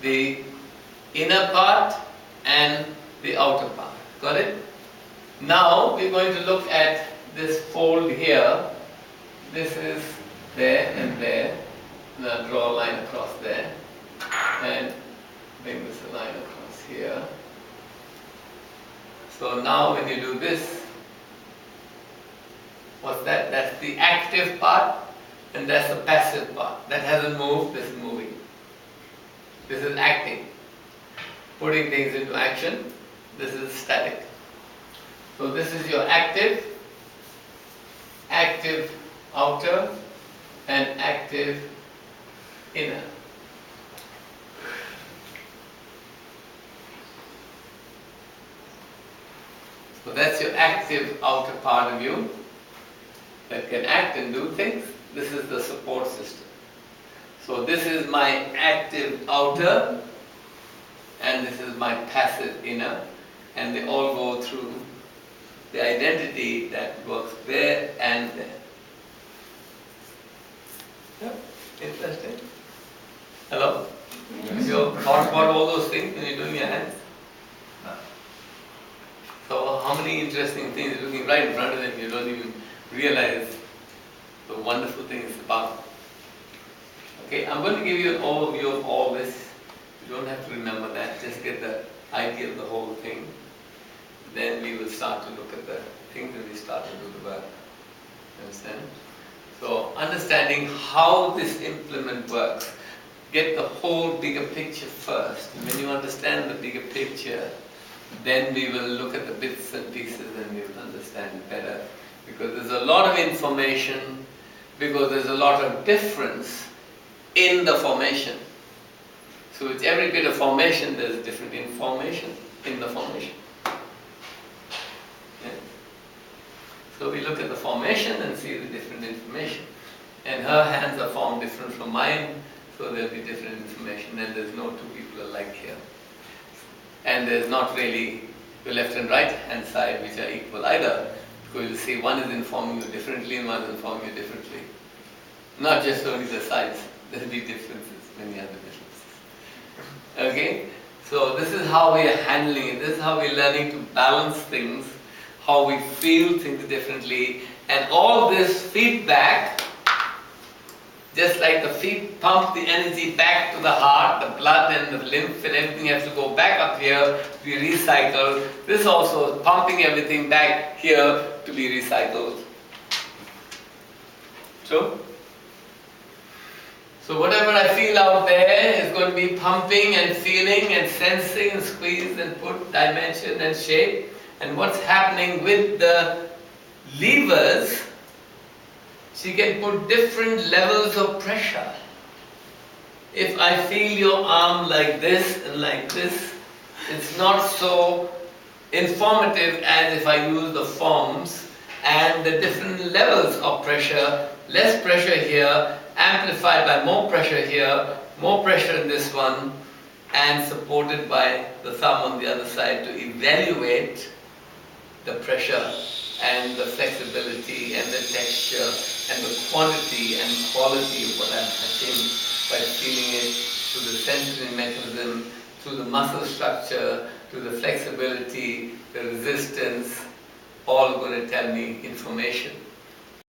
the inner part and the outer part. Got it? Now we're going to look at this fold here. This is there and there. Now draw a line across there and bring this line across here. So now when you do this, what's that? That's the active part and that's the passive part. That hasn't moved, this is moving. This is acting, putting things into action. This is static. So this is your active outer and active inner. So that's your active outer part of you that can act and do things. This is the support system. So this is my active outer and this is my passive inner, and they all go through the identity that works there and there. Yeah, interesting. Hello? Have you thought about all those things when you're doing your hands? So how many interesting things are looking right in front of them, you don't even realize the wonderful things about. Okay, I'm going to give you an overview of all this. You don't have to remember that, just get the idea of the whole thing. Then we will start to look at the things and we start to do the work. Understand? So understanding how this implement works, get the whole bigger picture first. And when you understand the bigger picture, then we will look at the bits and pieces and we will understand it better. Because there's a lot of information, because there's a lot of difference in the formation. So with every bit of formation, there's different information in the formation. Yeah. So we look at the formation and see the different information. And her hands are formed different from mine, so there'll be different information, and there's no two people alike here. And there's not really the left and right hand side which are equal either, because you'll see one is informing you differently and one is informing you differently. Not just only the sides, there'll be differences, many other differences. Okay? So this is how we are handling it, this is how we're learning to balance things, how we feel things differently, and all this feedback, just like the feet pump the energy back to the heart, the blood and the lymph and everything has to go back up here to be recycled. This also is pumping everything back here to be recycled. True? So whatever I feel out there is going to be pumping and feeling and sensing and squeeze and put dimension and shape. And what's happening with the levers, she can put different levels of pressure. If I feel your arm like this and like this, it's not so informative as if I use the forms and the different levels of pressure. Less pressure here, amplified by more pressure here, more pressure in this one, and supported by the thumb on the other side to evaluate the pressure and the flexibility and the texture and the quantity and quality of what I'm touching by feeling it through the sensory mechanism, through the muscle structure, to the flexibility, the resistance, all going to tell me information.